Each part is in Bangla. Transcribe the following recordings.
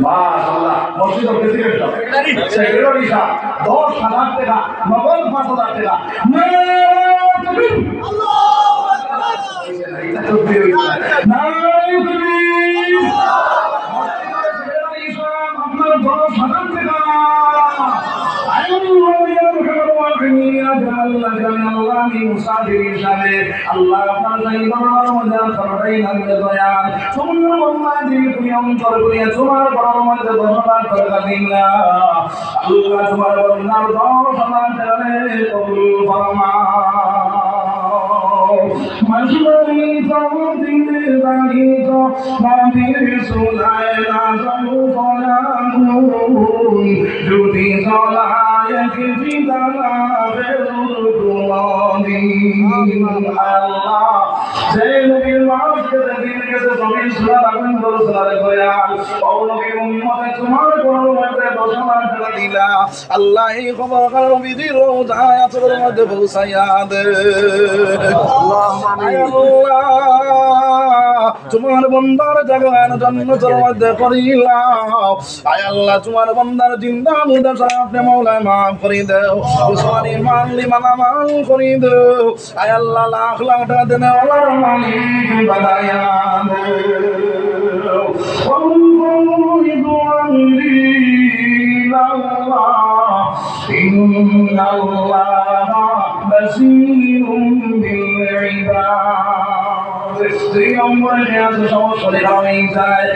মাশাআল্লাহ মসজিদের প্রেসিডেন্ট সেক্রেটারি সাহেব 10,000 টাকা নগদ 5,000 টাকা আল্লাহ আপনার তুমি অন্তর করিয়া তোমার বড় মধ্যে ধন্যবাদ করে দিন না আল্লাহ তোমার বন্ধার 10,000 কবুল ফরমাও মজবুরি দিলে দাঁড়ি তো নবীর সুনায় না জানু কলামুন জুটি চলায় কি দানা বেরুর কুমানি আল্লাহ যে নবীর মাসকে দিন কেসে জমিন সুরা রাখেন দরসারে কয়া ও নবীর উম্মতে তোমার করুণাতে 10,000 টাকা দিলা আল্লাহ এই খবর কারো বিধির রোজায় আচরের মধ্যে পৌঁছাইয়া দে তোমার বন্দার জাগান জান্নাতের মধ্যে করিলাও আয় আল্লাহ তোমার বন্দার জিন্দা মুর্দা আপনি মাওলায় মাফ করে দাও উসমানী মানলি মালামাল করে দাও আয় আল্লাহ লাখ লাখ টাকা দেনে ওলার মালিক বানায়া দাও ওয়ানফুরিদু আমরি ইলাল্লাহ ইন্নাল্লাহা বাসীরুম বিল ইবাদ দুই নম্বরে আছে সমস্যার কারণে যায়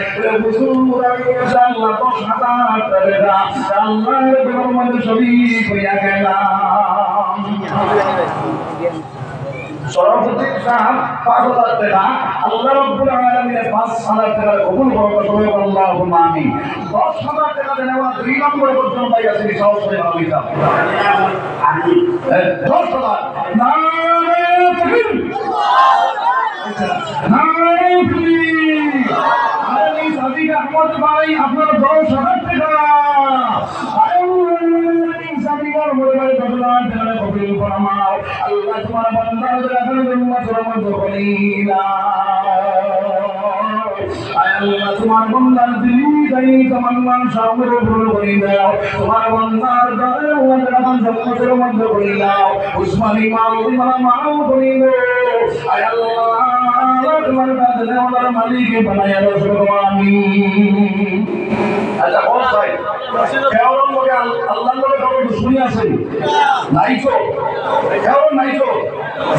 বুঝুর আগে আল্লাহ 10,000 টাকা আল্লাহর রহমতে শরীক হইয়া গেলাম সভাপতি সাহেব 5,000 টাকা আল্লাহ রাব্বুল আলামিনের 5,000 টাকা কবুল করো সবাই আল্লাহুম্মা আমিন 10,000 টাকা দেওয়া 2 নম্বর পর্যন্ত আছে সহজে আমিন আমিন 10,000 নারে তাকবীর নারে তাকবীর আলী সাদিক আহমদ ভাই আপনার 10,000 টাকা সাদিকার মোবাইল 10,000 টাকা কবুল ফরমাও আল্লাহ তোমার বান্দাদের রাখার জন্য রহমত করিনা আল্লাহ তোমার বান্দার দিল গাই তামান্না সামনে পূরণ করে দাও তোমার বান্দার দয়ার মধ্যে রাখার জন্মতের মধ্যে করে দাও উসমানী মাও করে দাও আল্লাহ তোমার কাছে আমাদের মালিক বানায়া দাও আমিন আচ্ছা কোন ভাই কেমন করে আল্লাহর লগে কত দুশমনি আছে নাই তো কেমন নাই তো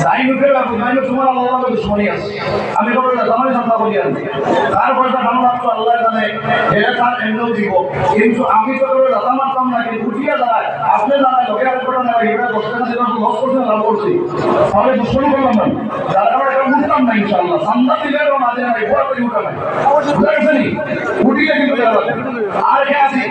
যাই মুখে রাখো নাই তোমার আল্লাহর লগে দুশমনি আছে আমি বলবো না তোমার কথা বলি আমি তারপরে ধন্যবাদ তো আল্লাহ জানে এটা তার এমনও দিব কিন্তু আমি তো করে দাদা মারতাম না কিন্তু উঠিয়া দাঁড়ায় আপনি দাঁড়ায় লোকে আর করে না এটা করতে না সেটা লস করতে লাভ করছি তাহলে দুশমনি করলাম না যার কারণে এটা উঠতাম না ইনশাআল্লাহ সান্দা দিলেও না দেয় না এবার করে উঠা নাই বুঝলেন উঠিলে কিন্তু আর কে আছে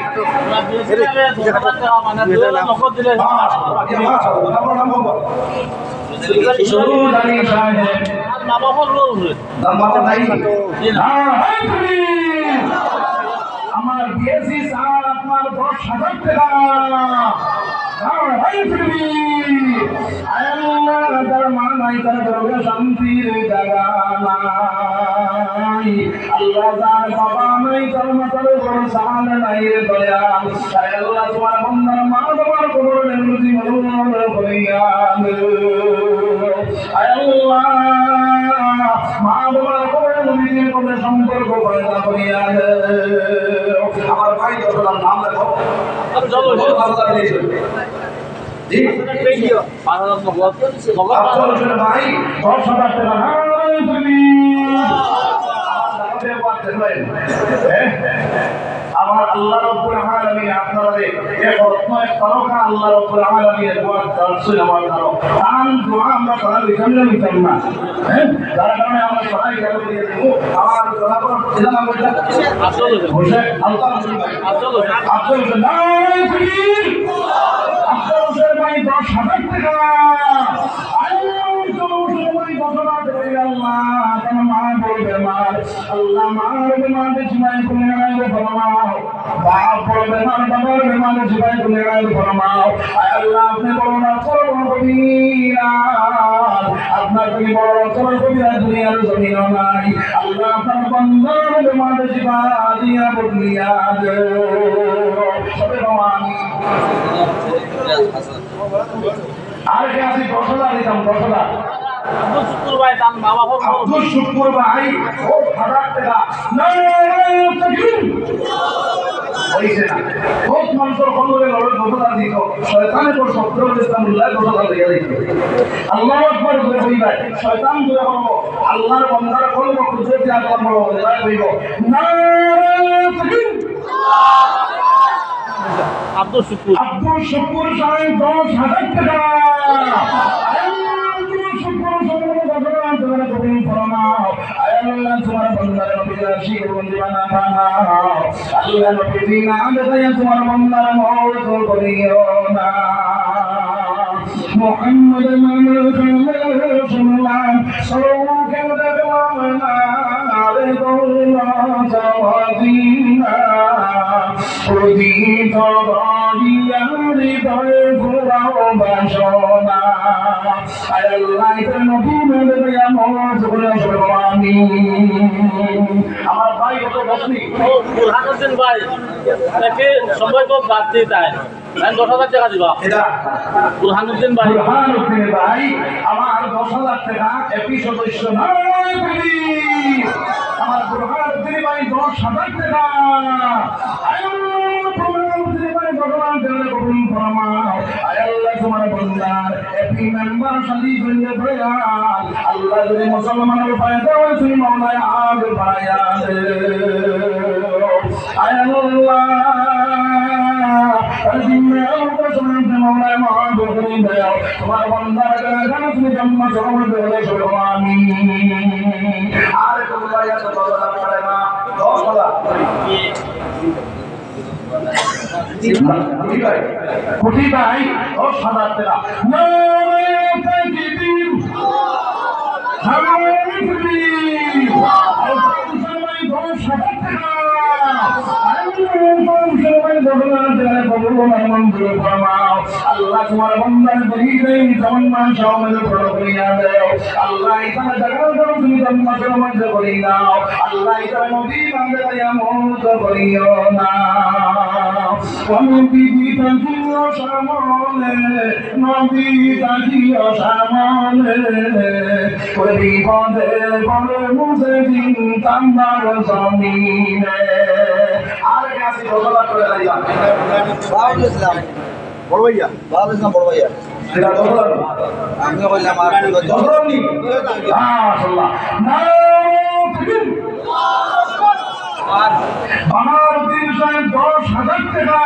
আমার বিএসি স্যার আপনার 10,000 টাকা শান্তির জায়গা নাই আল্লাহ যার বাবা নাই তার মাথার উপর সাল নাই রে দয়া আল্লাহ তোমার বন্দার মা তোমার কবরের প্রতি মনোনয়ন করিয়া আল্লাহ মা বাবার কবরের নবীর কবরে সম্পর্ক পয়দা করিয়া আমার ভাই দশলাম নাম লেখো চলো জি আফজল হোসেন ভাই 10,000 টাকা আমার আল্লাহ রাব্বুল আলামিন আপনাদের এক রত্নের তারকা আল্লাহ রাব্বুল আলামিনের দোয়া দর্শন আমার করো আন দোয়া আমরা করা বিছানা নিতাম না হ্যাঁ যার কারণে আমরা সবাই গেল দিয়ে দেব আমার দোয়া করো সেটা নাম বলতে আফজল হোসেন আল্লাহ আফজল হোসেন নাই ফির আফজল হোসেন ভাই 10,000 টাকা আল্লাহ মার বেমানে জীবন করে আলো ফরমাও বাপ বড় বেমান বাবার বেমানে জীবন করে আলো ফরমাও আল্লাহ আপনি করুণা করুন কবিরা আপনার কি বড় করুন কবিরা দুনিয়ার জমিন নাই আল্লাহ আপনার বন্ধন বেমার শিফা দিয়া বদলিয়া দে সবে আমি আর কে আছে 10,000 দিতাম 10,000 আব্দুল শুকুর ভাই তার মা বাবা আব্দুল শুকুর ভাই ও 1000 টাকা না হইছে না বহুত মানুষের কলরে লড়ে 10,000 দিত শয়তানে তো সত্তর ইসলামুল্লাহ 10,000 দিয়া দিত আল্লাহু আকবার বলে কইবা শয়তান দূরে হবো আল্লাহর বান্দার কলব কুদরতি আকবার বলো এবার কইব না আব্দুল শুকুর সাহেব 10,000 টাকা আব্দুল শুকুর তোমার কবুল ফরমাও আল্লাহ তোমার বান্দার নবীর আশিক বন্ধু বানাও আল্লাহ নবীর নাম দেয়া তোমার বান্দার মওত করিও না মুহাম্মদ রাসূলুল্লাহ সাল্লাল্লাহু আলাইহি আমার ভাই কত বসনি বুরহানুদ্দিন ভাই তাকে সবাই খুব যাত্রী তাই 10,000 টাকা দিবা বুরহানুদ্দিন ভাই ভাই আমার 10,000 টাকা এপি সদস্য নয় আমার বুরহানুদ্দিন ভাই 10,000 টাকা আল্লাহ মুসলমানের ফায়দা হয়েছে মৌলায় আগ ভাইয়া তোমার বন্ধার তুমি জন্ম আমি আর কোটি ভাই ও 7,000 টাকা আল্লাহ তোমার বন্দার দিলেই জন্মান সমাজে বড় করিয়া দাও আল্লাহ ইতার জায়গা দাও তুমি জন্মাসের মধ্যে করি নাও আল্লাহ ইতার নবী নামে দিয়া মত করিও না নবী তাকিও সামনে নবী তাকিও সামনে ওই বিপদে বলে মুছে দিন তাম্বার জমিনে আর কাছে বলা করে লাইবা বাউল ইসলাম বড় ভাইয়া বাউল ইসলাম বড় ভাইয়া সেটা বলা আমি বললাম আর জহরনি মাশাআল্লাহ আমার দিন সাহেব 10,000 টাকা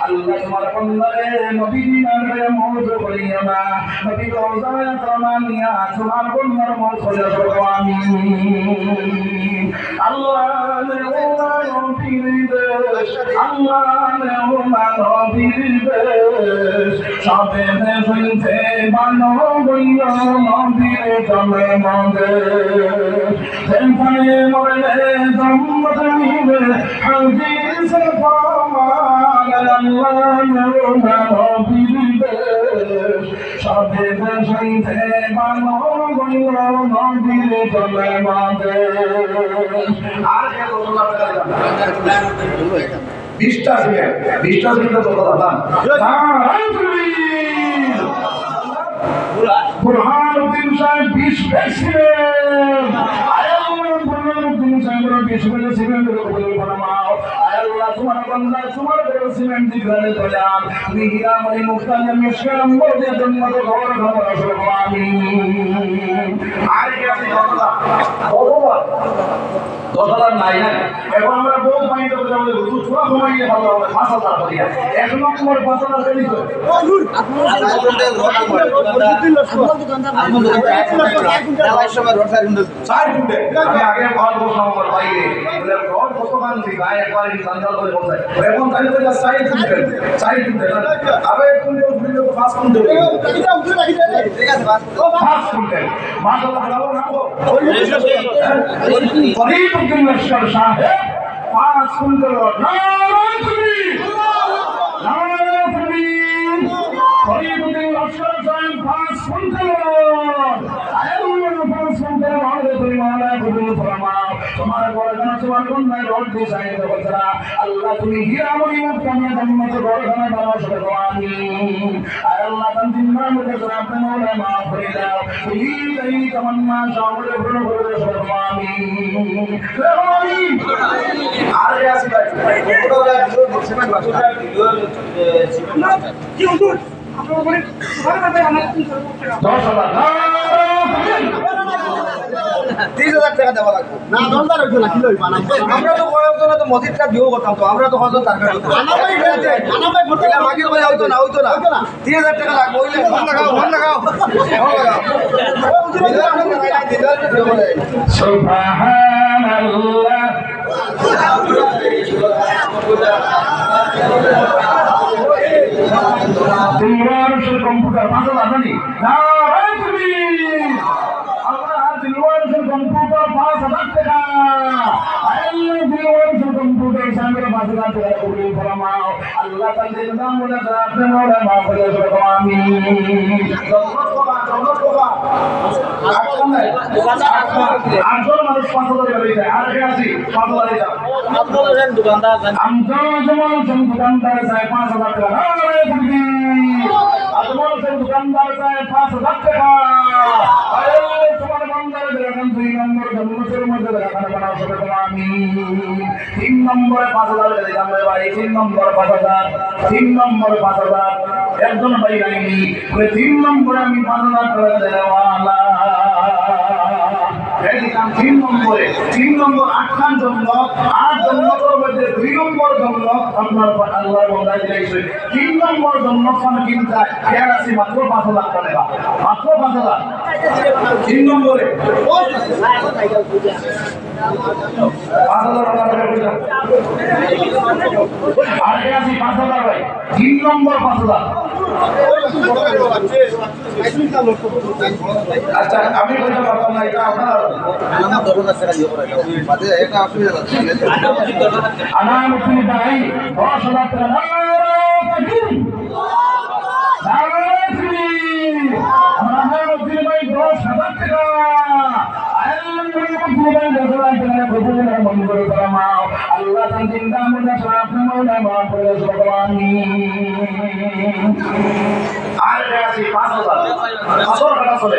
আল্লাহ তোমার বন্দারে নবী নামে মওত করিও না নবী রওজায় কামানিয়া তোমার বন্দার মওত করিও আমিন আল্লাহ নে ওলা নবীর দেশ আল্লাহ নে ওলা নবীর দেশ সাথে হইতে বানো বইল নবীর জমে মগে সেখানে মরলে জম্মত নিবে হাদিস পামান আল্লাহ নে ওলা নবীর দেশ সাথে হইতে বানো বইল নবীর জমে মগে আর কে বললা 20টা সিমেন্ট তো কথা বুরহানুদ্দিন সাহেব 20 পেয়েছিলেন বুরহানুদ্দিন সাহেবের 20 পেয়েছিলেন আল্লাহ তোমার বান্দা তোমার সিমেন্ট দিবেন দয়াল তুমি হিরামণি মুক্তাঞ্জন মিশকাম বলে জন্মত ঘর ঘর আমিন আর কি আছে কথা নাই না এখন আমরা বহু মাইন্ড করে আমাদের হুজুর ছোড়া ঘুমাইলে ভালো হবে 5,000 করিয়া এক নম্বর 5,000 করি তো আমি আগে ঘর বসা আমার বাইরে ঘর কত কান্দি ভাই একবার সন্ধ্যাল করে বসাই এখন তাহলে তো সাইড দিতে আবে তুমি ভিডিও পাস করতে ঠিক আছে পাস করতে মাশাআল্লাহ ভালো রাখো ফরিদুদ্দিন লস্কর সাহেব পাস করতে ফরিদুদ্দিন লস্কর সাহেব পাস করতে আমাদের পরিমাণে কবুল ফরমাও তোমার বরখানা তোমার কন্যায় রোড দিয়ে সাইড করছরা আল্লাহ তুমি হিরামণি মুক্তামিয়া জান্নাত বরখানা দাও সবে আমিন আয় আল্লাহ তানজিমান মুকে আপনি মওলা মাফ করে দাও তুমি এই তামান্না শামলে পূর্ণ করে দাও সবে আমিন আমিন আরে আসি ভাই ফটোটা ভিডিও দেখছেন না কি হুজুর আপনারা বলেন সুবহানাল্লাহ আমার 30,000 টাকা দেওয়া লাগবে না 10,000 হইতো না কি লইবা না আমরা তো কয়েকজন তো মসজিদটা দিও করতাম তো আমরা তো হয়তো দরকার হতো আনাবাই করতে মাগির ভাই হইতো না 30,000 টাকা লাগবে ওইলে ফোন লাগাও সুবহানাল্লাহ দিলওয়ার কম্পিউটার পাগল আজানি না তুমি আল্লাহ দিলওয়ার কম্পিউটার 5,000 টাকা আল্লাহ দিলওয়ার কম্পিউটার সামনে 5,000 টাকা কবুল ফরমাও আল্লাহ তাআলা নাম বলে আপনি মওলা মাফ করে দেন আমিন আটজন মানুষ 5,000 টাকা দিতে আর কে আছি 5,000 টাকা আপনাদের দোকানদার আমজন দোকানদার চাই 5,000 টাকা আরে তুমি আজমল দোকানদার চাই 5,000 টাকা আরে তোমার বান্দার দেখেন 2 নম্বর জন্মতের মধ্যে রাখানা বানাও সবে আমিন 3 নম্বরে 5,000 টাকা দিলাম রে ভাই 3 নম্বর 5,000 3 নম্বর 5,000 একজন ভাই রাইনি 3 নম্বরে আমি 5,000 টাকা দেওয়ালা এদিকাম 3 নম্বর 8 জন্য 8 জন্মতের মধ্যে 2 নম্বর জন্য আপনার আল্লাহ বন্দা দিয়েছে 3 নম্বর জন্য কোন কিনতা এর আছে মাত্র 5,000 টাকা মাত্র 5,000 3 নম্বরে 5,000 টাকা পয়সা আর কে আছে 5,000 ভাই 3 নম্বর 5,000 আচ্ছা আমি বলতে পারতাম না এটা আপনার আনা মুসলিম ভাই 10,000 টাকা আল্লাহ চিন্তা মনে আপনি মনে মাফ করে আর আছে 5,000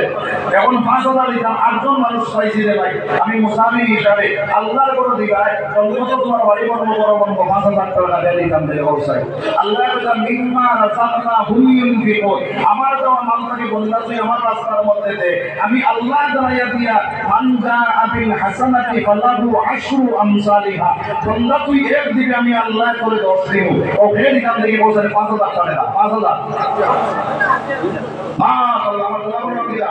এখন 5,000 দিতাম 8জন মানুষ চাইছি রে ভাই আমি মুসাফির হিসাবে আল্লাহর করে দিবাই অন্তত তোমার বাড়ি বন্ধ করো 5,000 টাকা দিয়ে দিতাম দেখে বলছাই আল্লাহ কথা মিম্মা রাসালনা হুমিয়ুন ফিকুন আমার দেওয়া মালটাকে বন্ধা তুই আমার রাস্তার মধ্যে দে আমি আল্লাহ জানাইয়া দিয়া মানজা আবিল হাসানাতি ফালাহু আশরু আমসালিহা বন্ধা তুই এক দিবে আমি আল্লাহ করে 10 দিব ওকে দিতাম দেখে বলছেন 5,000 টাকা 5,000 মাশাআল্লাহ আমার দোয়া করে দিয়া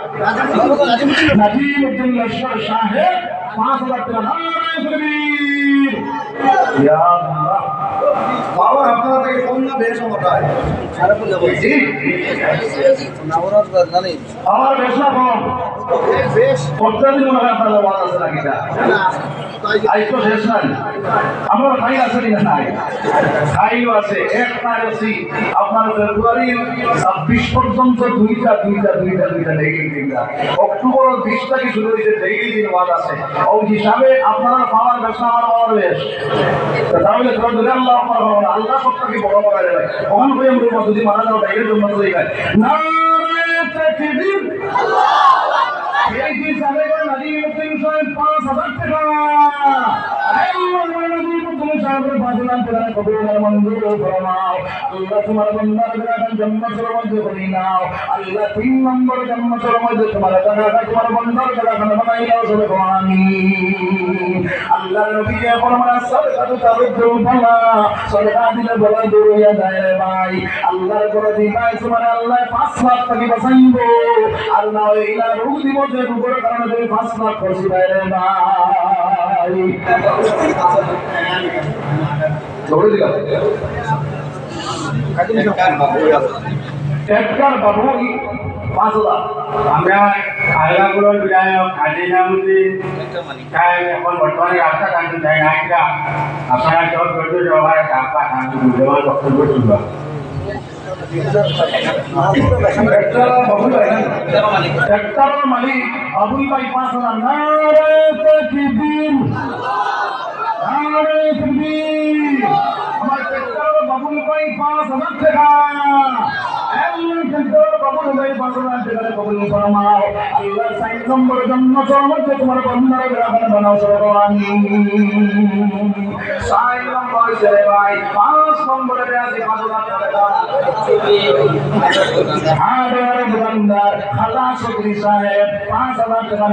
নাজিমউদ্দিন লস্কর সাহেব 5,000 টাকা নারায়ে তাকবীর ইয়া আল্লাহ বাবা আপনারা থেকে ফোন না বেশ হতায় সারা ফুল যাব জি নাওরাত জানি আমার বেশ না ফোন বেশ কতদিন মনে হয় আপনারা ওয়াজ আছে নাকি না আই তো শেষ নাই আমরা খাই আছে কিনা নাই খাইও আছে এক তারিখই আপনার ফেব্রুয়ারি 26 পর্যন্ত দুইটা ডেইলি দিনটা অক্টোবর 20 তারিখ শুরু হইছে ডেইলি দিন ওয়াজ আছে ওই হিসাবে আপনারা পাওয়ার ব্যবসা আমার বেশ তাহলে ধরে আল্লাহ আকবার আল্লাহ সবটাকে বড় করে দেয় ওখান হয়ে আমরা যদি মারা যাও ডাইরেক্ট জন্য চলে যায় নারে তাকবীর আল্লাহু আকবার এই হিসাবে নাজিমউদ্দিন সাহেব 5,000 টাকা আল্লাহ নাজিমউদ্দিন সাহেবের 5,000 টাকা কবুল মঞ্জুর ফরমাও আল্লাহ তোমার বান্দার গ্রাহক জন্মতের মধ্যে করি নাও আল্লাহ 3 নম্বর জন্মতের মধ্যে তোমার টাকা তোমার বান্দার গ্রাহক বানাই দাও সবে আমিন আল্লাহ নবী ফরমান সাদকাতু তারুদ্দুল ফালা সাদকা দিলে বলা দূরিয়া যায় রে ভাই আল্লাহর করে দিবাই তোমার আল্লাহ 5 লাখ টাকা বাঁচাইবো আর না হইলা রোগ দিব যে রোগের কারণে তুমি 5 লাখ খরচ হয় রে ভাই দৌড়ে দিলা টেক্কার বাবু 5,000 আমরা আলাগুলোর বিধায়ক খাদিনামুদ্দিন সাহেব এখন বর্তমানে রাস্তা কান্তি দেয় নাইকা আপনারা সব ধৈর্য সহকারে টাকা কান্তি বুঝেবার বক্তব্য শুনব টেক্কার মালিক আবুল ভাই 5,000 না 5,000 টাকা আল্লাহ কিন্তু কবুল ভাই 5,000 টাকা কবুল ফরমাও আল্লাহ 6 নম্বর জন্মতের মধ্যে তোমার বন্দার গ্রাহক বানাও সবাই আমিন 6 নম্বর ছেলে ভাই 5 নম্বরে আছে 5,000 টাকা হাড়ের দোকানদার খালা চৌধুরী সাহেব 5,000 টাকা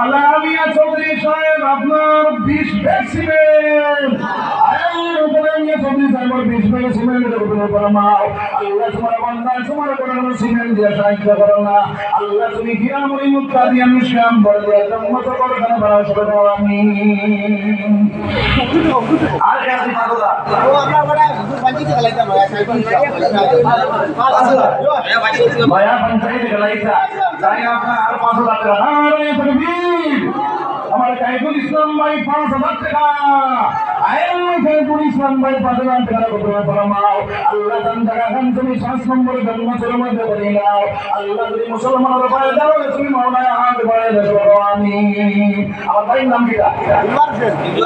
আলামিয়া চৌধুরী সাহেব আপনার 20 ব্যাগ সিমেন্ট আলামিয়া চৌধুরী সাহেব 20 ব্যাগ সিমেন্ট ফরমাও আল্লাহ তোমার বান্দা তোমার কোন সিমেন্ট দিয়ে সাহায্য করো না আল্লাহ তুমি কিয়ামুল মুত্তাকিন নিশান বলে জন্মত করে কেন বাড়াও সবাই আমিন আর কাছে পাগলা ও আমরা বড় বাজি তে গলাইতা মায়া পঞ্চায়েত গলাইতা যাই আপনার আর 5,000 টাকা আরে তাকবীর আমার কাইফুল ইসলাম ভাই 5,000 টাকা আল্লাহ কাইফুল ইসলাম ভাই 5,000 টাকা কবুল ফরমাও আল্লাহ তান টাকা খান তুমি 5 নম্বর জন্মতের মধ্যে বলে নাও আল্লাহ তুমি মুসলমানের পায়ে দাও তুমি মাওলানা হাত বাড়ায় দাও আমিন আমার ভাই নাম কি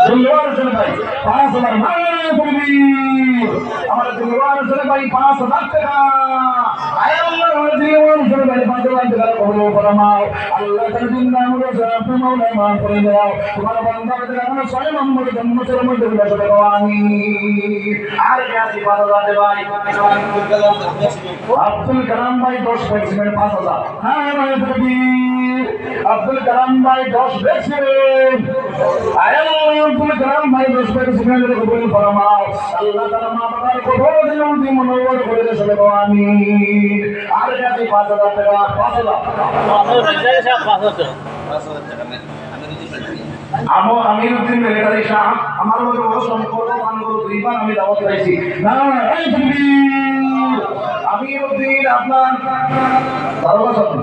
দিলওয়ার হোসেন ভাই 5,000 মারে তাকবীর আমার দিলওয়ার হোসেন ভাই 5,000 টাকা আল্লাহ দিলওয়ার হোসেন ভাই 5,000 টাকা কবুল ফরমাও আল্লাহ তার দিন নাম রোজা আপনি মাওলানা মাফ করে দাও তোমার বান্দাদের আমরা 6 নম্বর জন্মতের মধ্যে বলে দাও আমিন আর কাছে 5,000 ভাই আব্দুল কালাম ভাই 10 ব্যাগ সিমেন্ট 5,000 হ্যাঁ ভাই তাকবীর আব্দুল কালাম ভাই 10 ব্যাগ সিমেন্ট আব্দুল কালাম ভাই 10 ব্যাগ সিমেন্ট কবুল ফরমাও আল্লাহ তাআলা মা বাবার কবর দিও দি মনোবর করে দাও আমিন আর কাছে 5,000 টাকা 5,000 আমিরউদ্দিন মিলিটারি সাহেব আমার লগে বড় সম্পর্ক বানগর দুইবার আমি দাওয়াত পাইছি না এই তাকবীর আমিরউদ্দিন আপনার দারোগা সাহেব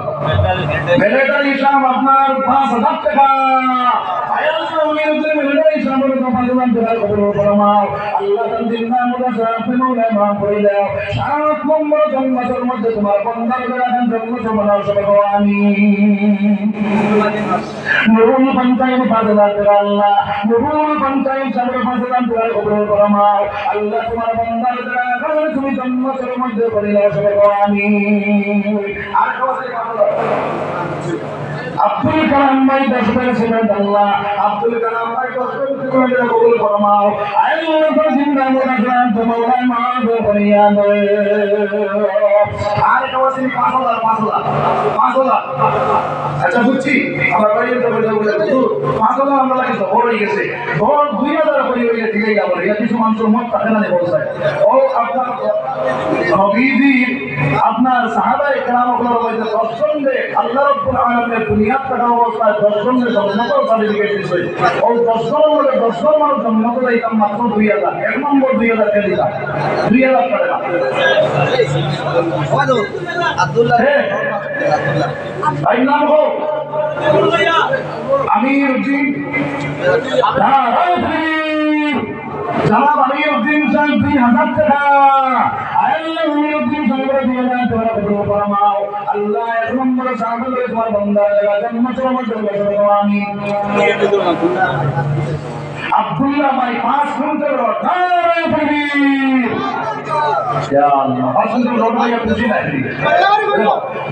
মিলিটারি সাহেব আপনার 5,000 টাকা আল্লাহ আমিরউদ্দিন মিলিটারি সাহেবের তো 5,000 টাকা কবুল ফরমাও আল্লাহ তার দিন নাম রোজা আপনি মাওলানা মাফ করে দাও 7 নম্বর জন্মতের মধ্যে তোমার বান্দার রাখেন জন্মত বানাও সবাই আমিন নুরুল পঞ্চায়েত 5,000 টাকা আল্লাহ নুরুল পঞ্চায়েত সাহেবের 5,000 টাকা কবুল ফরমাও আল্লাহ তোমার বান্দার রাখেন তুমি জন্মতের মধ্যে করে দাও সবাই আমিন আর কাছে আব্দুল কালাম ভাই 10 ব্যাগ সিমেন্ট আল্লাহ আব্দুল কালাম ভাই 10 ব্যাগ সিমেন্ট কবুল ফরমাও আল্লাহ তার জিন্দা রাখেন তোমার মাফ করে দাও আর কাছে 5,000 আচ্ছা বুঝছি আমার বাড়িতে তো বলে 5,000 আমরা লাগে বড় হয়ে গেছে বড় 2,000 করে হয়ে গেছে এই আবার এটা কিছু মানুষের মত থাকে না বলছায় ও আপনার নবীজি আপনার সাহাবায়ে কেরামগুলোর মধ্যে 10 জনকে আল্লাহ রাব্বুল আলামিনের দুনিয়ার টাকা অবস্থায় 10 জনকে জন্মত সার্টিফিকেট দিয়েছে ও 10 জনের 10 জন মানুষ জন্মত দিতাম মাত্র 2,000 এক নম্বর 2,000 কে দিতাম 2,000 টাকা আব্দুল্লাহ ভাই নাম হো আমিরউদ্দিন জনাব আমিরউদ্দিন সাহেব 2,000 টাকা আল্লাহ আমিরউদ্দিন সাহেবের 2,000 টাকা কবুল ফরমাও আল্লাহ এক নম্বর সাহাবাদের তোমার বান্দা জন্মতের মধ্যে বলে আমিন আব্দুল্লাহ ভাই 5 কুইন্টাল নারে তাকবীর ইয়া আল্লাহ আসলে রোড ভাই খুশি নাকি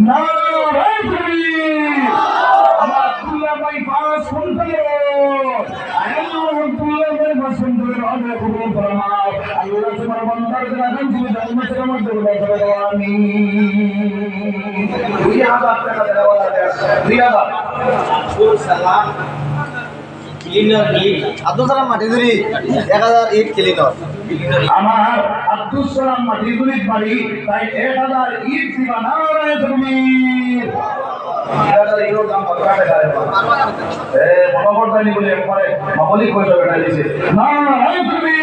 নারে তাকবীর আমার আব্দুল্লাহ ভাই 5 কুইন্টাল আব্দুল্লাহ ভাই 5 কুইন্টাল আল্লাহ কবুল ফরমাও আল্লাহ তোমার বান্দার রাখেন তুমি জন্মতের মধ্যে বলে আমিন 2,000 টাকা দেওয়া লাগে 2,000 সালাম আব্দুল সালাম মাটিদুরি 1,000 ইট ক্লিনার আমার আব্দুল সালাম মাটিদুরি বাড়ি তাই 1,000 ইট দিবা না রে তুমি 1,000 ইট দাম কত টাকা রে মনোবল দানি বলে পরে মামলি কইলো বেটা দিছে না রে তুমি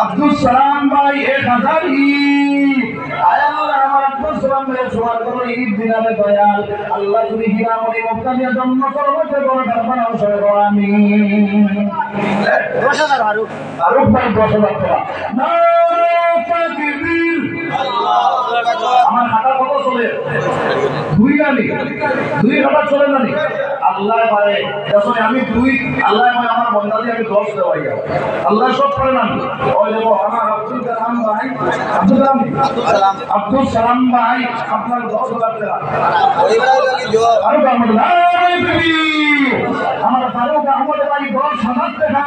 আব্দুল সালাম ভাই 1,000 ইট আল্লাহ আমার আব্দুল সালাম ভাই সবার করে ঈদ দিনারে দয়াল আল্লাহ তুমি হিরামনি মুক্তাদিয়া জন্ম করতে বড় দরবার অবসর আমিন 10,000 আরুফ ভাই 10,000 টাকা তাকবীর আমার হাঁটা কত চলে দুই গানি দুই হাঁটা চলে না আল্লাহ পারে যখন আমি দুই আল্লাহ মানে আমার বন্ধা দিয়ে আমি 10 দেওয়াই আল্লাহ সব করে না ওই দেখো আমার আব্দুল কালাম ভাই আব্দুল সালাম ভাই আপনার 10,000 টাকা আরো আমার ফারুক আহমদ ভাই 10,000 টাকা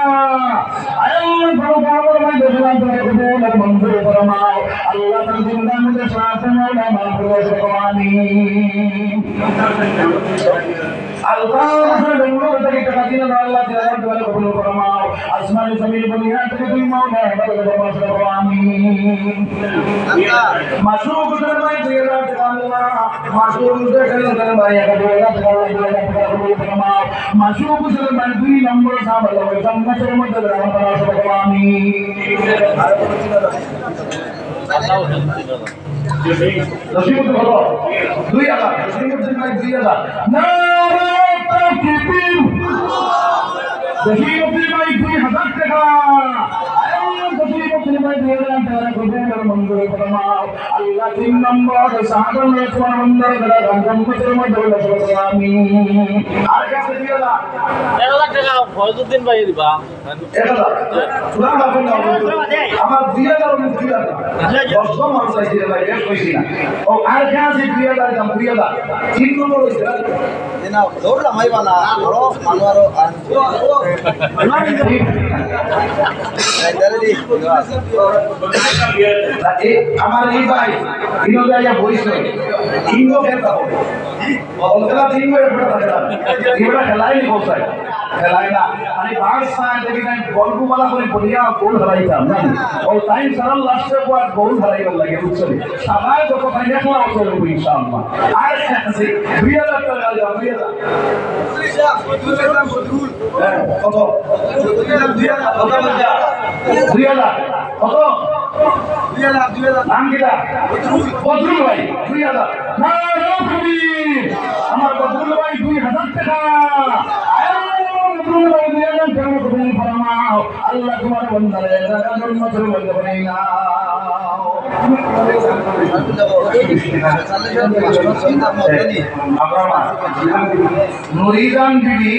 আয়াল ফারুক আহমদ ভাই 10,000 টাকা কবুল আর মঞ্জুর ফরমাও আল্লাহ তাআলা জিন্দার মধ্যে সাথে মাওলা মাহফুজ আমিন আল্লাহ বেঙ্গল থেকে টাকা দিন আল্লাহ তাআলা দোয়া কবুল ফরমাও আসমানি জমিন দুনিয়া থেকে তুমি মাওলা মাহফুজ আমিন মাসুক হুসেন ভাই 2000 টাকা আল্লাহ মাসুক হুসেন ভাই 1000 টাকা কবুল ফরমাও মাসুক হুসেন ভাই 2 নম্বর সাহাবা আল্লাহ জান্নাতের মধ্যে রাখা ফরমাও আমিন নসিবত হলো 2000 নসিবত ভাই 2000 নারে তাকবীর নসিবত ভাই 2000 টাকা নসিবত ভাই 2000 টাকা কবুল আর মঞ্জুর ফরমাও আল্লাহ 3 নম্বর সাহাবা তোমার মন্দির দ্বারা জান্নাতের মধ্যে রাখা আমিন আর কাছে 2000 টাকা ফয়জুদ্দিন ভাই দিবা 1000 চুলা বাপন আমার 2000 মুক্তি আছে 10 মানুষ আছে ভাই বেশ কইছি না ও আর কাছে 2000 দাম 2000 3 নম্বর হইছে না দৌড়লা মাইবা না বড় মানুয়ারো আমার এই ভাই ইনো যাইয়া বইছে ইনো খেলতা হবে ওগুলা তিন করে পড়া থাকে এগুলা খেলাই নি বসায় খেলাই না আমি বাস সাইড দেখি না গল্পমালা করে বলিয়া গোল হারাইতাম না ও টাইম সারাল লাস্টে পর গোল হারাইবার লাগে বুঝছেন সবাই তো কথা দেখলা চলে ইনশাআল্লাহ আর আছে 2000 টাকা দাও 2000 কত 2000 নাম কিটা বদরুল ভাই 2000 না আমার বদরুল ভাই 2000 টাকা বদরুল ভাই 2000 টাকা কবুল ফরমাও আল্লাহ তোমার বান্দারে জান্নাতুল মাসরুর মধ্যে বানাই নাও নুরিদান বিবি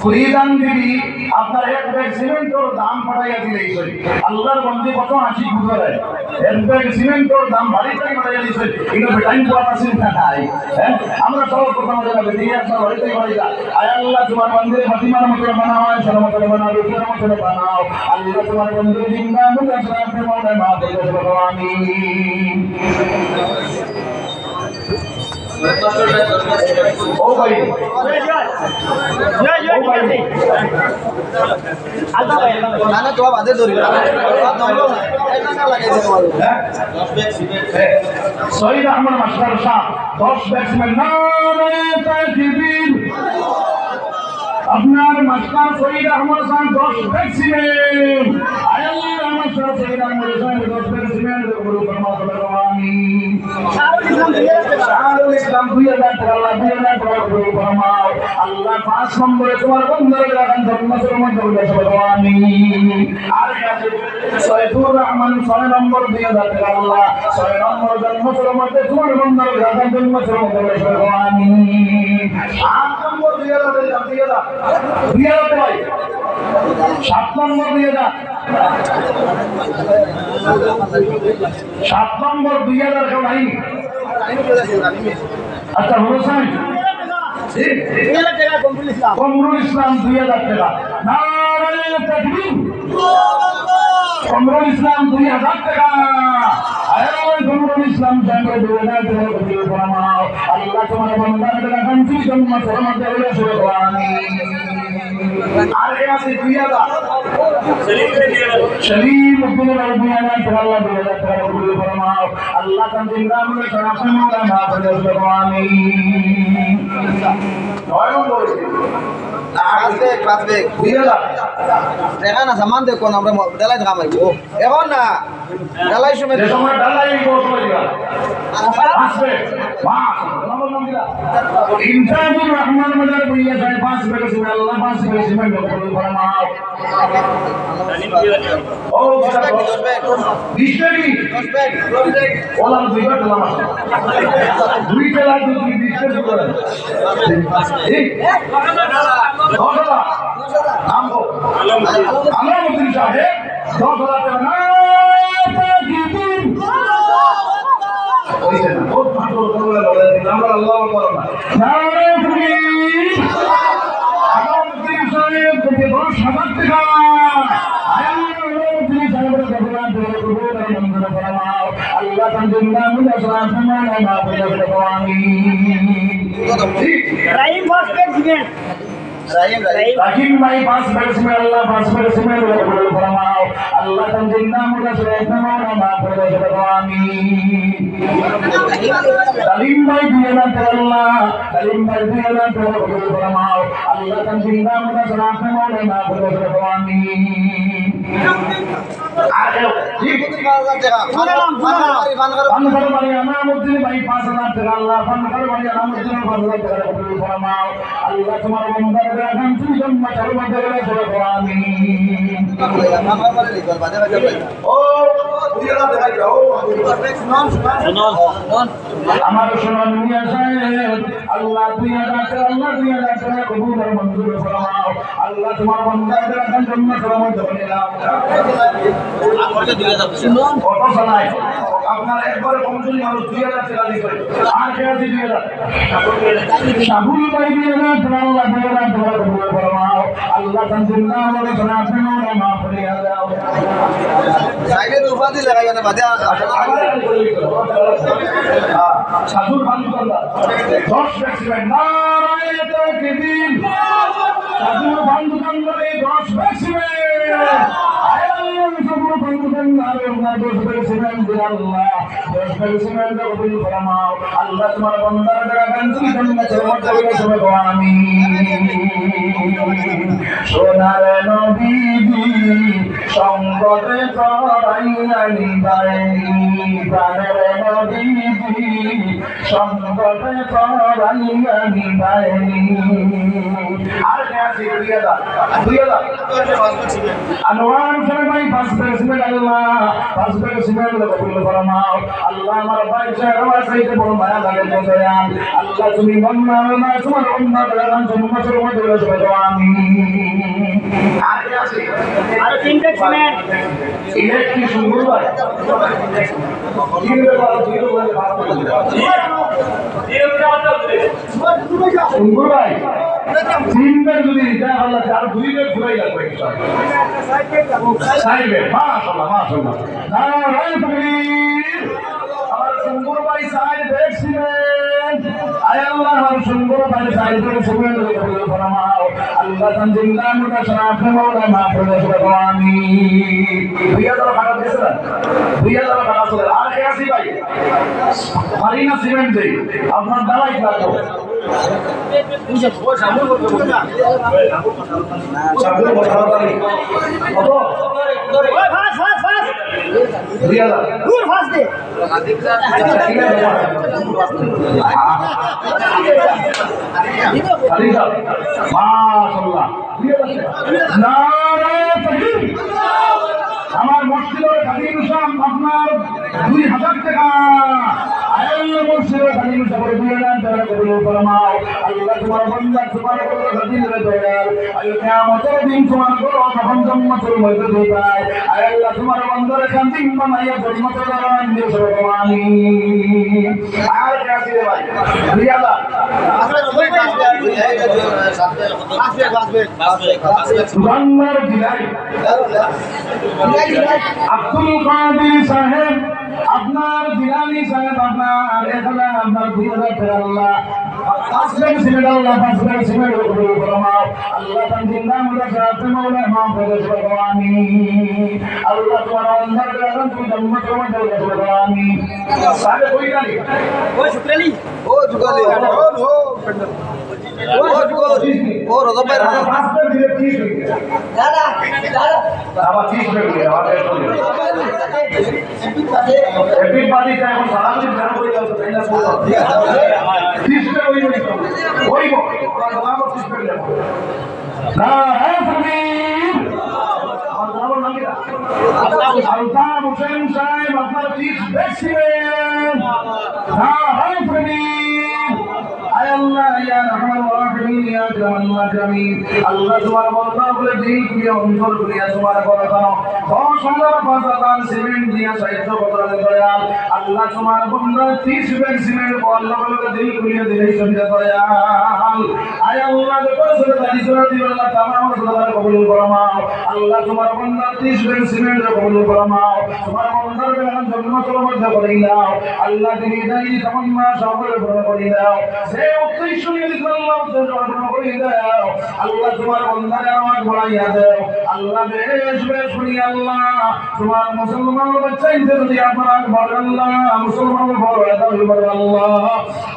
ফরিদান বিবি আপনার এক ব্যাগ সিমেন্টের দাম পাঠাইয়া দিলে আল্লাহর বন্দী কত হাসি গুজরে এক ব্যাগ সিমেন্টের দাম বাড়িতে পাঠাইয়া দিছে এটা টাইম পাওয়া আছে না নাই আমরা সব কথা বলে বেরিয়ে আসা বাড়িতে বাড়িটা আয় আল্লাহ তোমার বন্দীর ফাতিমার মতো বানাও সালামত বানাও রুকের মতো বানাও আল্লাহ তোমার বন্দীর জিন্দা মুদ্রা সাথে মাওলা মাহফুজ আমিন ও ভাই না তো বাদে ধরি না এটা লাগাইছে তোমার 10 ব্যাগ সিমেন্ট শহীদ আহমদ মাস্টার সাহেব 10 ব্যাগ সিমেন্ট নারে তাকবীর আপনার মাস্টার শহীদ আহমদ সাহেব 10 ব্যাগ সিমেন্ট আল্লাহ মাস্টার শহীদ আহমদ সাহেব 10 ব্যাগ সিমেন্ট গুরু ফরমাও আমিন শাহুল ইসলাম 2000 টাকা আল্লাহ 2000 টাকা গুরু ফরমাও আল্লাহ 5 নম্বরে তোমার বন্ধুদের লাগান জন্মসের মধ্যে বলে আমিন আর কাছে সৈয়দুর রহমান 6 নম্বর 2000 টাকা আল্লাহ 6 নম্বর জন্মসের মধ্যে তোমার বন্ধুদের লাগান জন্মসের মধ্যে বলে আমিন 8 নম্বর 2000 টাকা 2000 ভাই 7 নম্বর 2000 7 নম্বর 2000 কেউ নাই আচ্ছা হোসেন কমরুল ইসলাম 2000 টাকা নারে তাকবীর কমরুল ইসলাম 2000 টাকা আয় কমরুল ইসলাম জানবে 2000 টাকা কবুল ফরমাও আল্লাহ তোমার বান্দাদের কাছে জন্ম সরমতে হলে সুবহানি আর এ আছে 2000 শরীফ উদ্দিন রাবিয়ানা আল্লাহ 2000 টাকা কবুল ফরমাও আল্লাহ তাআলা জিন্দার মধ্যে শরাফে মাওলা মাহফুজ সুবহানি নয় নম্বর 5 ব্যাগ 2000 দেখা না সামান দেখো না আমরা ডালাই কামাইব এখন না ডালাই সময় যে সময় ডালাই সময় দিবা আসবে বাস ইনসানুর রহমান মাজার বইয়া যায় পাঁচ বেলা সুবহান আল্লাহ পাঁচ বেলা সুবহান কবুল ফরমাও ও বিশটাকি ওলা দুইবার দিলাম দুই বেলা যদি বিশটা করে ঠিক আমো আলাউদ্দিন সাহেব 10,000 টাকা না তাকিদিন ওইটা না বহুত ভালো করে বলে আমরা আল্লাহু আকবার নারে তাকবীর আলাউদ্দিন সাহেব থেকে 10,000 টাকা আলাউদ্দিন সাহেবের কাছে দোয়া কবুল আর মঞ্জুর ফরমাও আল্লাহ তাআলা মুজা সালাম না বলে আমিন রাহিম ফসফেট সিমেন্ট রাহিম ভাই পাঁচ বেলা সময় আল্লাহ পাঁচ বেলা সময় কবুল ফরমাও আল্লাহ তাআলা মুজা সালাম না বলে আমিন সালিম ভাই দিয়ানা আল্লাহ সালিম ভাই দিয়ানা কবুল ফরমাও আল্লাহ তাআলা মুজা সালাম না বলে আমিন আর ঠিক ফানকার বাড়ি আনামুদ্দিন ভাই 5,000 টাকা আল্লাহ ফানকার বাড়ি আনামুদ্দিন 5,000 টাকা কবুল ফরমাও আল্লাহ তোমার বান্দাদের আগাম তুমি জন্মত সর্বদা করে আমিন ও দিয়ানা দেখাই যাও আমার সোনার মিয়া সাহেব আল্লাহ দিয়ানা টাকা কবুল আর মঞ্জুর ফরমাও আল্লাহ তোমার বান্দাদের আগাম জন্মত সর্বদা করে কত চালাই আপনার একবারে কমজোরি মানুষ 2,000 টাকা দিবে আর কে আছে 2,000 সাবুল ভাই 2,000 আল্লাহ 2,000 টাকা কবুল ফরমাও আল্লাহ তাআলা আমাদের জানাতে না মাফ করে দাও সাইডে উপাধি লাগাই না বাদে সাধুর বান্ধবরা 10 ব্যাটসম্যান নারায়ে তাকবীর সাধুর বান্ধবরা 10 ব্যাটসম্যান সবুর বান্ধবরা নারায়ে তাকবীর আল্লাহ 10 ব্যাটসম্যান কবুল ফরমাও আল্লাহ তোমার বান্দাদের গান্তি জন্নতে মর্যাদা সবে আমিন সোনার নবীজি সঙ্গতে করাইনি বাইনি প্রাণের নবীজি সঙ্গতে করাইনি বাইনি আর কে আছে 2,000 আনোয়ার সাহেব ভাই 5 ব্যাটসম্যান আল্লাহ 5 ব্যাটসম্যান কবুল ফরমাও আল্লাহ আমার ভাই সাহেব সাইতে বড় মায়া লাগে দয়াল আল্লাহ তুমি বন্নার না তোমার উম্মত রান জন্মতের মধ্যে সবে আমিন আর কে আছে আর তিনটে সিমেন্ট ইলেকট্রিক সুন্দর ভাই সুন্দর ভাই 3 বার যদি যা আল্লাহ আর 2 বার ঘুরাই লাগবে সাইবে মাশাআল্লাহ মাশাআল্লাহ নারায়ে তাকবীর আমার সুন্দর ভাই সাইড দেখছিলেন আয় আল্লাহ আমার সুন্দর ভাই সাইড দেখছিলেন কবুল ফরমাও আল্লাহ তাআলা মুদা শরাফ মাওলা মাফ করে দাও আমিন 2,000 টাকা দিয়েছেন 2,000 টাকা চলে আর কে আছে ভাই মারিনা সিমেন্ট দেই আপনার দালাই লাগবে সাবুর বড় বাড়ি কত ওই ফাস ফাস ফাস 2,000 দূর ফাস দে আমার মসজিদের খাদিম সাহেব আপনার 2,000 টাকা আল্লাহ মসজিদের খাদিম সাহেব 2,000 টাকা কবুল ফরমাও আল্লাহ তোমার বান্দা তোমার উপর খাদিমের দয়াল আল্লাহ কিয়ামতের দিন তোমার উপর যখন জন্মতের মধ্যে দিবাই আল্লাহ তোমার বান্দার খাদিম বানাইয়া জন্মতের দান দিয়ে সব আমিন আর কাছে ভাই 2,000 সুবহানাল্লাহ দিলাই আব্দুল কাদের সাহেব আপনার জিলানি সাহেব আপনার এখানে আপনার 2,000 টাকা আল্লাহ আসলেন সিমেন্ট আল্লাহ আসলেন সিমেন্ট কবুল ফরমাও আল্লাহ তাআলা মুদা সাথে মাওলা মাফ করে দাও আমিন আল্লাহ তোমার অন্তর দ্বারা তুমি জন্মত মধ্যে দাও আমিন সাহেব কই গেলি ওই শুক্রালি ও জুগালি ও ও রজব ভাই পাঁচ প্লেট দিলে 30 হয়ে গেল আবার 30 হয়ে গেল আবার 100 হয়ে গেল এপিক পার্টি টা এখন সারা দিন বের করে দাও তাই না 30 টা ওই আবার 30 প্লেট দাও না হ্যাঁ তাকবীর আমার নাম কি আলতাফ হোসেন সাহেব আপনার 30 দেখছিলেন না হ্যাঁ তাকবীর আয় আল্লাহ ইয়া রহমান রাহিম ইয়া জামান মাকামিন আল্লাহ তোমার বান্দা বলে দিল প্রিয় অন্তর প্রিয় তোমার কথা বহু সুন্দর বাজার সিমেন্ট দিয়া সাহিত্য বদলে দয়াল আল্লাহ তোমার বান্দা 30 ব্যাগ সিমেন্ট আল্লাহ বলে দিল প্রিয় দিলে সঙ্গে দয়াল আয় আল্লাহ যত সরে দাঁড়িয়ে সরে দিও আল্লাহ তামাম সদা কবুল ফরমাও আল্লাহ তোমার বান্দা 30 ব্যাগ সিমেন্ট কবুল ফরমাও তোমার বান্দার বেলান জন্মতর মধ্যে করে দাও আল্লাহ দিনে দাই তামান্না সকল পূরণ করে দাও সে উদ্দেশ্য নিয়ে আল্লাহ জন্ম করে দাও আল্লাহ তোমার বান্দার আমার বলাইয়া দাও আল্লাহ বেশ বেশ শুনি আল্লাহ তোমার মুসলমান বাচ্চাইতে যদি আপনার বল আল্লাহ মুসলমান বল আল্লাহ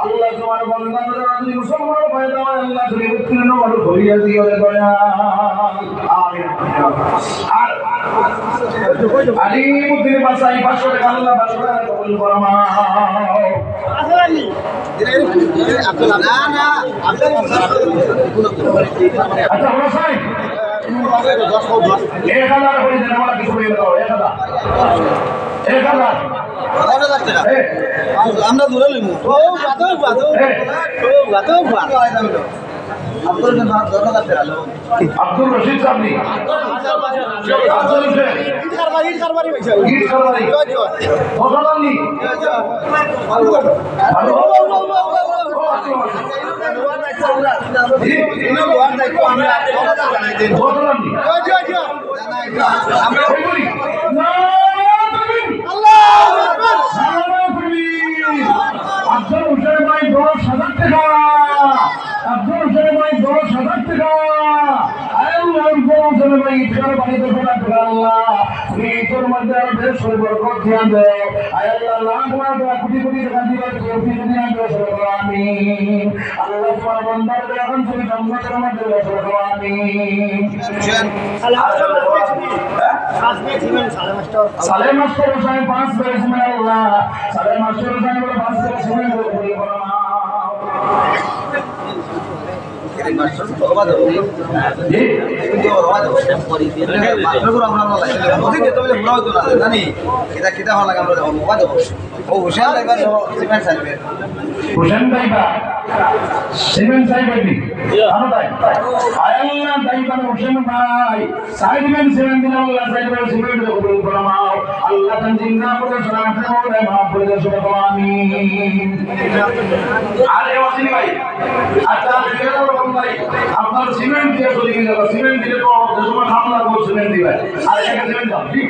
আল্লাহ তোমার বান্দার যদি মুসলমান হয় দাও আল্লাহ তুমি উত্তীর্ণ বড় করিয়া দিও রে দয়াল আমিন আর আলিমুদ্দিন বাসাই 500 টাকা আল্লাহ 500 টাকা কবুল ফরমাও আসলানি না না আচ্ছা বলো সাহেব 1000 করে দেন আমরা কিছু বলে দাও 1000 আমরা দূরে লইমু ও বাতো আব্দুল রশিদ সাহেব আব্দুল হোসেন ইট কারবারি ভাইছা গীত খাবারি ফসলানি ফসলানি আমরা বলি না আল্লাহু আকবার আব্দুল হোসেন ভাই 10,000 টাকা আব্দুল হোসেন ভাই 10,000 টাকা আল্লাহ হোসেন ভাই ইফতার বাড়িতে ফেলা করে আল্লাহ তুমি তোর মধ্যে আর বেশ বরকত দিয়া দাও আল্লাহ লাখ লাখ কোটি কোটি টাকা দিবার তৌফিক দিয়া দাও আমিন আল্লাহ তোমার বান্দার এখন তুমি জান্নাতের মধ্যে বসো আমিন Saleh master Hossain 5 bag cement Allah Saleh master Hossain 5 bag cement করে হুসেন ভাইবা সিমেন্ট সাহেব ভাই আনো তাই আয়াল্লাহ দাইবান হুসেন ভাই সাইডমেন সিমেন্ট দিন আল্লাহ সাইডমেন সিমেন্ট কবুল ফরমাও আল্লাহ তান জিন্না করে সালাত করে মাফ করে দাও সুবহান আমিন আর এওয়াসিনি ভাই আচ্ছা কেন রকম ভাই আপনার সিমেন্ট দিয়ে চলে গেল সিমেন্ট দিলে তো যখন হামলা করব সিমেন্ট দিবে আর একটা সিমেন্ট দাও ঠিক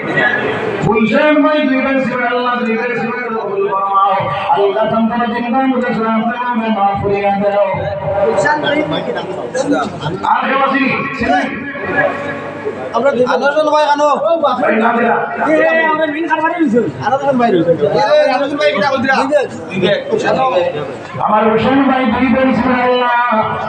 হুসেন ভাই দিবেন সিমেন্ট আল্লাহ দিবেন সিমেন্ট কবুল ফরমাও আল্লাহ তান জিন্না করে সালাত করে মাফ করে দাও আর এওয়াসিনি সিমেন্ট আমরা আনন্দ ভাই কানো ভাই না দিলা আমরা মিন কারবারি হইছে আনন্দ ভাই আনন্দ ভাই কিটা বলদিরা আমার হোসেন ভাই দিবেন সুবহানাল্লাহ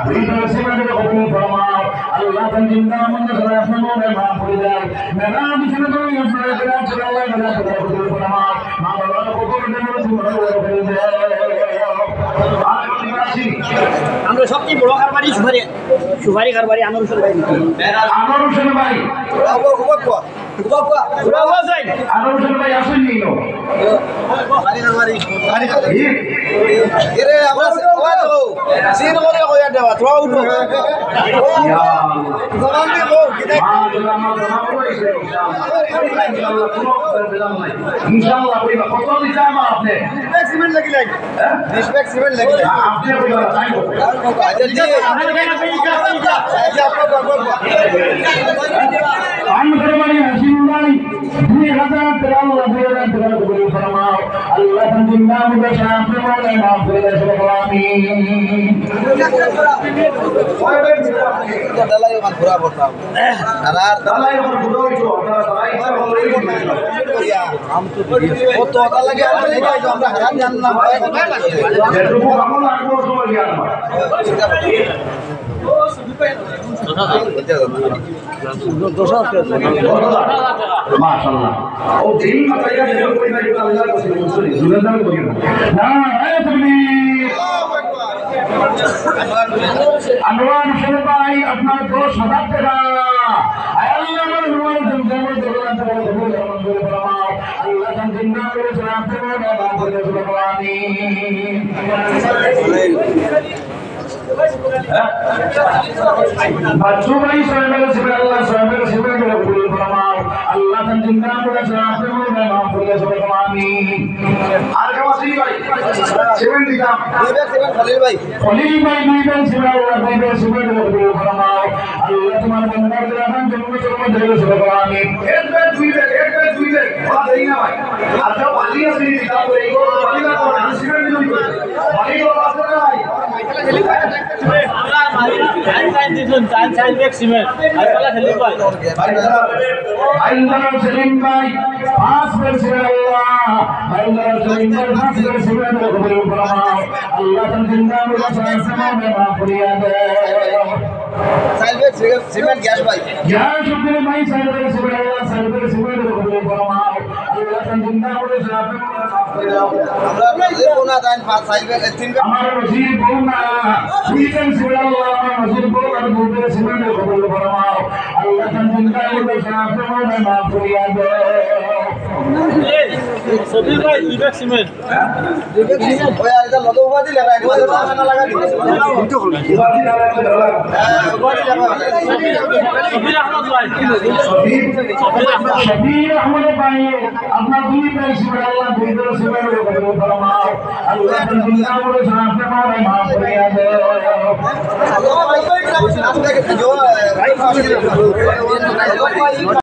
দিবেন সুবহানাল্লাহ কবুল ফরমাও আল্লাহ তান জিন্দা মন্দ করে আপনাদের মাফ করে দেন মেরা বিছানা করে আপনাদের করে আল্লাহ মেরা কবুল ফরমাও মা বাবার কবুল দেন সুবহানাল্লাহ করে দেন আমরা সবচেয়ে বড় কারবারি সুপারি কারবারি আনোর হোসেন ভাই আমার হোসেন ভাই আনোর হোসেন ভাই আসেননি তো এরে আমরা ওয়া তো সিন করে কইয়া দেওয়া তোরা উঠো জবান দি কো কিটা ইনশাআল্লাহ কই কত দিতে আমার আপনি সিমেন্ট লাগি লাগ রিসপেক্ট সিমেন্ট লাগি আপনি কইবা চাইবো আচ্ছা জি আনকরমানি হাসিম ভাই 2000 টাকা আল্লাহ 2000 টাকা কবুল ফরমাও আল্লাহ जिंदा मुझे शांति वाले माफ कर दे सब आमीन দালাই মান ঘোরা পড়তাম আর দালাই মান ঘোরা হইতো আপনারা সবাই আম তো ও তো দালা লাগে আমরা হারাম জানলাম যেটুকু কামনা রাখবো সময় জ্ঞান মাশাআল্লাহ ও দিন মাতাইয়া যেন কই না আল্লাহ কসম মুসলি জুলদান কই না আয় তাকবীর আনোয়ার হোসেন ভাই আপনার 10,000 টাকা আল্লাহ আমার রুমাল জমজমে দরবারে কবুল মঞ্জুর ফরমাও আল্লাহ তাআলা জিন্দা করে সাথে বাবা বলে আমিন बच्चों भाई स्वयं से अल्लाह स्वयं से कबूल फरमाओ अल्लाह तन जिंदा को शराफत में माफ कर दे आमीन আর কামাসি ভাই 7 দিলাম সেভেন খলিল ভাই নিবেন সুবহানাল্লাহ নিবেন সুবহানাল্লাহ কবুল ফরমাও আল্লাহ তোমার বান্দাদের রাহমান জন্নতের মধ্যে ঢেলে সুবহানাল্লাহ আমিন এক বে দুই বে বাদ দেই না ভাই আর তো বালি আছে দিলাম তো এইগো বালি না কোন সিমেন্ট দিলই বালি তো বাদ না ভাই সেলিম ভাই 5 বের সুবহানাল্লাহ আল্লাহ তাআলা জিন্দা মুর্দা সালাম মাফ করিয়া দে সাইলবেক সিমেন্ট গ্যাস ভাই গ্যাস শুকর ভাই সাইলবেক সুবহানাল্লাহ সাইলবেক সুবহানাল্লাহ কবুল ফরমাও আল্লাহ তাআলা জিন্দা মুর্দা সালাম মাফ করিয়া দাও আমরা নজির কোনা দান সাইলবেক তিন আমার নজির বউনা সুইজন সুবহানাল্লাহ আমার নজির বউ আর বউদের সুবহানাল্লাহ কবুল ফরমাও আল্লাহ তাআলা জিন্দা মুর্দা সালাম মাফ করিয়া দাও সবির ভাই বিবেক সিমেন্ট ওই আর এটা লগে উপাধি লাগাই না লাগা দিতে সবির আহমদ ভাই शबीर अहमद भाई अपना दूरी पे सुबहानल्लाह बेदर सुबह को कबूल फरमाओ अल्लाह की जिंदा को साथ में माफ करिया दे আল্লাহ ভাই ভাই